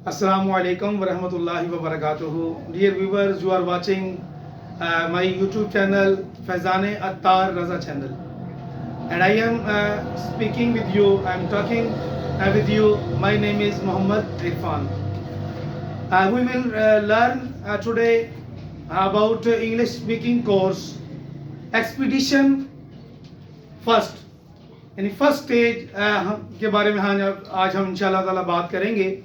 Assalamu alaikum wa rahmatullahi wa barakatuhu. Dear viewers, you are watching my YouTube channel Faizane Attar Raza channel, and I am speaking with you. I am talking with you. My name is Muhammad Irfan. We will learn today about English speaking course Expedition First. यानी first stage के बारे में आज हम इंशाल्लाह ताला बात करेंगे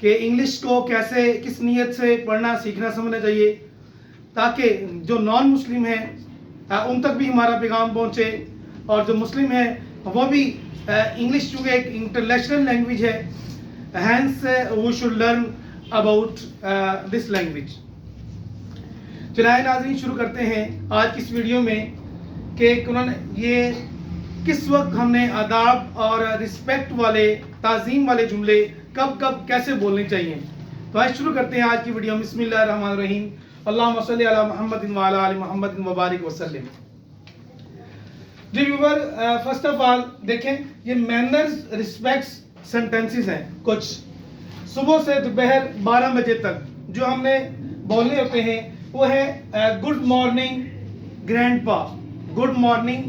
कि इंग्लिश को कैसे किस नीयत से पढ़ना सीखना समझना चाहिए ताकि जो नॉन मुस्लिम हैं उन तक भी हमारा पैगाम पहुँचे और जो मुस्लिम हैं वो भी इंग्लिश चूँकि एक इंटरनेशनल लैंग्वेज है, hence we should learn about this language. चलिए नाज़रीन शुरू करते हैं आज की इस वीडियो में कि उन्होंने ये किस वक्त हमने आदाब और रिस्पेक्ट वाले ताज़ीम वाले जुमले कब कब कैसे बोलने चाहिए। तो आज शुरू करते हैं आज की वीडियो। बिस्मिल्लाहिर्रहमानिर्रहीम। अल्लाहुम्मा सल्ली अला मुहम्मदिन व अला आलि मुहम्मदिन व बारिक वसल्लम। जी व्यूअर, फर्स्ट ऑफ ऑल देखें, ये मैनर्स रिस्पेक्ट्स सेंटेंसेस हैं कुछ। सुबह से दोपहर 12 बजे तक जो हमने बोलने होते हैं वो है good morning grandpa, good morning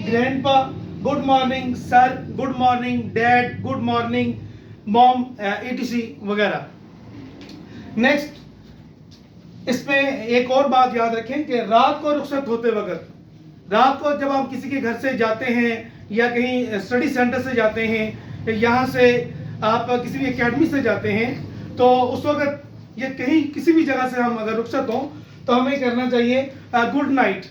grandpa, good morning sir, good morning dad, good morning mom, etc वगैरह। नेक्स्ट, इसमें एक और बात याद रखें कि रात को रुखसत होते वक्त, रात को जब आप किसी के घर से जाते हैं या कहीं स्टडी सेंटर से जाते हैं, यहाँ से आप किसी भी एकेडमी से जाते हैं, तो उस वक्त या कहीं किसी भी जगह से हम अगर रुखसत हों तो हमें करना चाहिए गुड नाइट।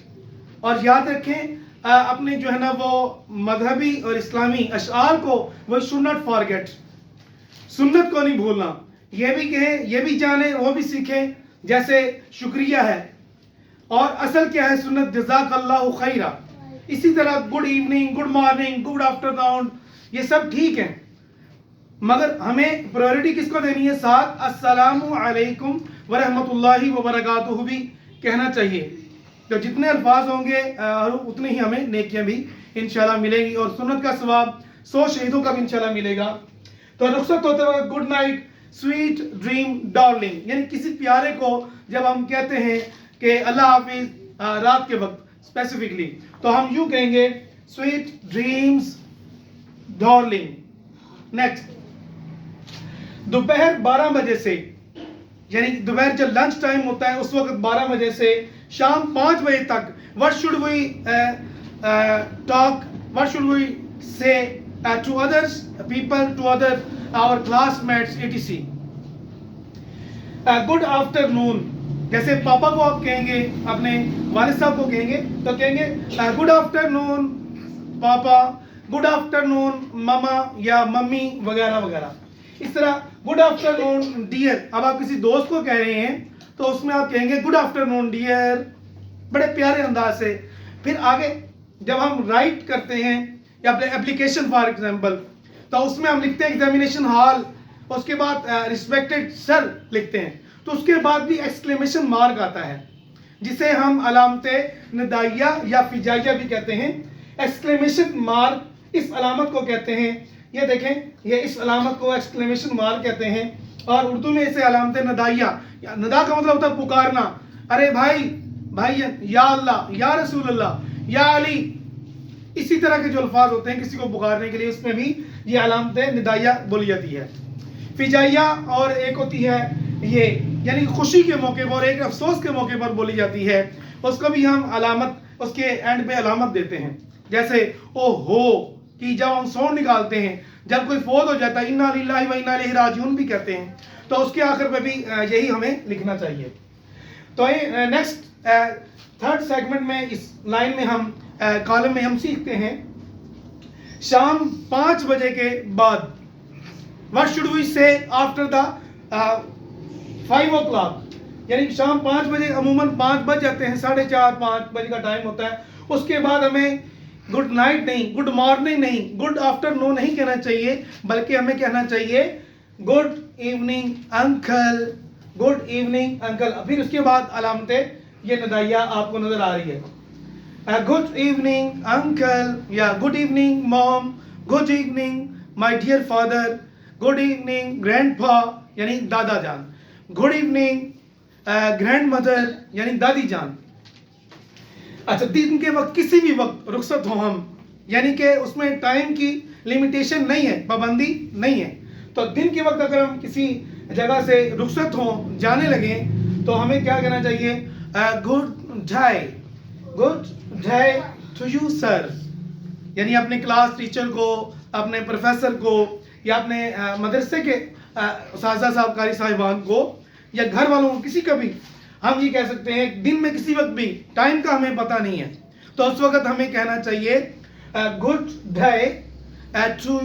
और याद रखें अपने जो है ना वो मजहबी और इस्लामी अशआर को वो शुड नॉट फॉरगेट, सुन्नत को नहीं भूलना। ये भी कहें, ये भी जाने, वो भी सीखें, जैसे शुक्रिया है और असल क्या है सुन्नत जज़ाकल्लाहु खैरा। इसी तरह good evening, good morning, good afternoon, ये सब ठीक है, मगर हमें प्रायोरिटी किसको देनी है? साथ अस्सलामु अलैकुम व रहमतुल्लाहि व बरकातुहू भी कहना चाहिए। तो जितने अल्फाज होंगे उतने ही हमें नेकियां भी इंशाल्लाह मिलेंगी और सुन्नत का सवाब 100 शहीदों का भी इंशाल्लाह मिलेगा। तो रुखसत होते वक्त good night, sweet dream darling, यानी किसी प्यारे को जब हम कहते हैं कि अल्लाह हाफिज रात के वक्त स्पेसिफिकली, तो हम यूं कहेंगे स्वीट ड्रीम्स डार्लिंग। नेक्स्ट, दोपहर 12 बजे से, यानी दोपहर जब लंच टाइम होता है उस वक्त 12 बजे से शाम 5 बजे तक what should we talk, what should we say to others people, to other our classmates, etc। Good afternoon, जैसे पापा को आप कहेंगे, अपने वालिद साहब को कहेंगे तो कहेंगे गुड आफ्टरनून पापा, गुड आफ्टरनून मामा या मम्मी वगैरह वगैरह। इस तरह गुड आफ्टरनून डियर, अब आप किसी दोस्त को कह रहे हैं तो उसमें आप कहेंगे गुड आफ्टरनून डियर, बड़े प्यारे अंदाज से। फिर आगे जब हम राइट करते हैं या अपने एप्लीकेशन फॉर एग्जांपल, तो उसमें हम लिखते हैं एग्जामिनेशन हॉल, उसके बाद रिस्पेक्टेड सर लिखते हैं, तो उसके बाद भी एक्सक्लेमेशन मार्क आता है जिसे हम अलामत निदाइया या फिजाइया भी कहते हैं। एक्सक्लेमेशन मार्क इस अलामत को कहते हैं, ये देखें, ये इस अलामत को एक्सक्लेमेशन मार्क कहते हैं और उर्दू में इसे अलामत नदाइया, नदा का मतलब होता है पुकारना, अरे भाई, भाई, या अल्लाह, या रसूल अल्लाह, या अली, इसी तरह के जो अल्फाज होते हैं किसी को पुकारने के लिए, उसमें भी ये अलामत निदाइया बोली जाती है। फिजाइया और एक होती है ये, यानी खुशी के मौके पर, एक अफसोस के मौके पर बोली जाती है, उसको भी हम अलामत, उसके एंड पे अलामत देते हैं। जैसे ओ हो कि जब हम साउंड निकालते हैं, जब कोई फौत हो जाता है, इन्ना लिल्लाहि व इन्ना इलैहि राजिऊन भी कहते हैं, तो उसके आखिर पे भी यही हमें लिखना चाहिए। तो नेक्स्ट थर्ड सेगमेंट में, इस लाइन में हम कॉलम में हम सीखते हैं शाम 5 बजे के बाद, व्हाट शुड वी से आफ्टर द 5 o'clock, यानी शाम 5 बजे, अमूमन 5 बज जाते हैं, 4:30 5 बजे का टाइम होता है। उसके बाद हमें गुड नाइट नहीं, गुड मॉर्निंग नहीं, गुड आफ्टरनून नहीं कहना चाहिए, बल्कि हमें कहना चाहिए good evening uncle, good evening uncle. फिर उसके बाद अलामतें ये नदाइया आपको नजर आ रही है, गुड इवनिंग अंकल या good evening mom, good evening my dear father, good evening grandpa यानी दादा जान, गुड इवनिंग ग्रैंड मदर यानी दादी जान। अच्छा, दिन के वक्त किसी भी वक्त रुखसत हो हम, यानी कि उसमें टाइम की लिमिटेशन नहीं है, पाबंदी नहीं है। तो दिन के वक्त अगर हम किसी जगह से रुखसत हो, जाने लगे, तो हमें क्या कहना चाहिए? Good day to you sir, यानी अपने क्लास टीचर को, अपने प्रोफेसर को, या अपने मदरसे के उस्ताद साहब, कारी साहिबान को, या घर वालों को, किसी का भी हम ये कह सकते हैं। दिन में किसी वक्त भी, टाइम का हमें पता नहीं है, तो उस वक्त हमें कहना चाहिए good day to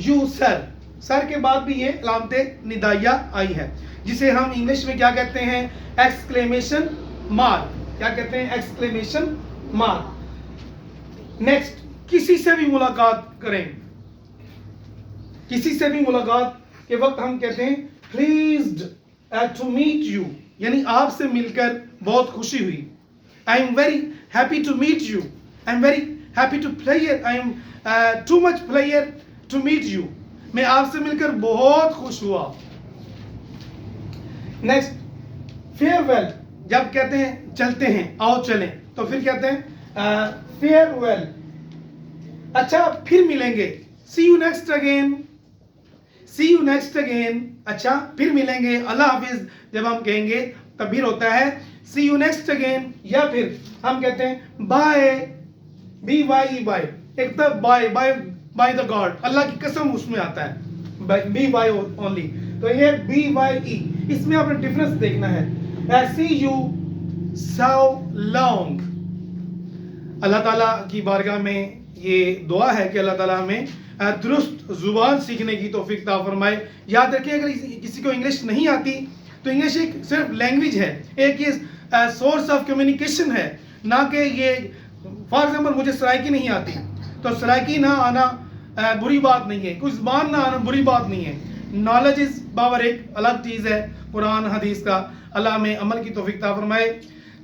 you sir. Sir के बाद भी ये अलामते निदाइया आई है, जिसे हम इंग्लिश में क्या कहते हैं? Exclamation mark. क्या कहते हैं? Exclamation mark. नेक्स्ट, किसी से भी मुलाकात करें, किसी से भी मुलाकात के वक्त हम कहते हैं प्लीज्ड टू मीट यू, यानी आपसे मिलकर बहुत खुशी हुई। I am very happy to meet you, I am very happy to player, I am too much player to meet you, मैं आपसे मिलकर बहुत खुश हुआ। नेक्स्ट, फेयरवेल, जब कहते हैं चलते हैं, आओ चलें, तो फिर कहते हैं फेयरवेल। अच्छा, फिर मिलेंगे, see you next again, see you next again. अच्छा, फिर मिलेंगे, अल्लाह हाफिज जब हम कहेंगे तब फिर होता है सी यू नेक्स्ट अगेन। या फिर हम कहते हैं बाय, बी वाई बाय, एक तो bye bye by the God, Allah की कसम उसमें आता है बी वाई ओनली, तो ये बी वाई ई, इसमें आपने डिफरेंस देखना है। सी यू सो लॉन्ग। अल्लाह ताला की बारगाह में ये दुआ है कि अल्लाह ताला हमें दुरुस्त जुबान सीखने की तौफीक अता फरमाए। याद रखिए, अगर किसी को इंग्लिश नहीं आती तो इंग्लिश एक सिर्फ लैंग्वेज है, एक ये सोर्स ऑफ कम्युनिकेशन है, ना कि ये फॉर एग्जाम्पल मुझे सराइकी नहीं आती तो सराइकी ना आना बुरी बात नहीं है, कुछ ज़बान ना आना बुरी बात नहीं है। नॉलेज इज़ पावर एक अलग चीज़ है कुरान हदीस का। अल्लाह में अमल की तौफीक अता फरमाए।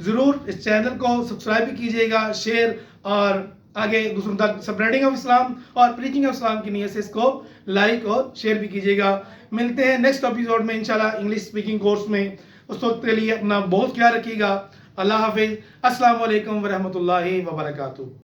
ज़रूर इस चैनल को सब्सक्राइब भी कीजिएगा, शेयर और आगे दूसरों तक स्प्रेडिंग ऑफ इस्लाम और प्रीचिंग ऑफ इस्लाम की नीयत से इसको लाइक और शेयर भी कीजिएगा। मिलते हैं नेक्स्ट एपिसोड में इंशाल्लाह इंग्लिश स्पीकिंग कोर्स में। उस वक्त के लिए अपना बहुत ख्याल रखिएगा। अल्लाह हाफिज़। अस्सलाम वालेकुम व रहमतुल्लाहि व बरकातुहू।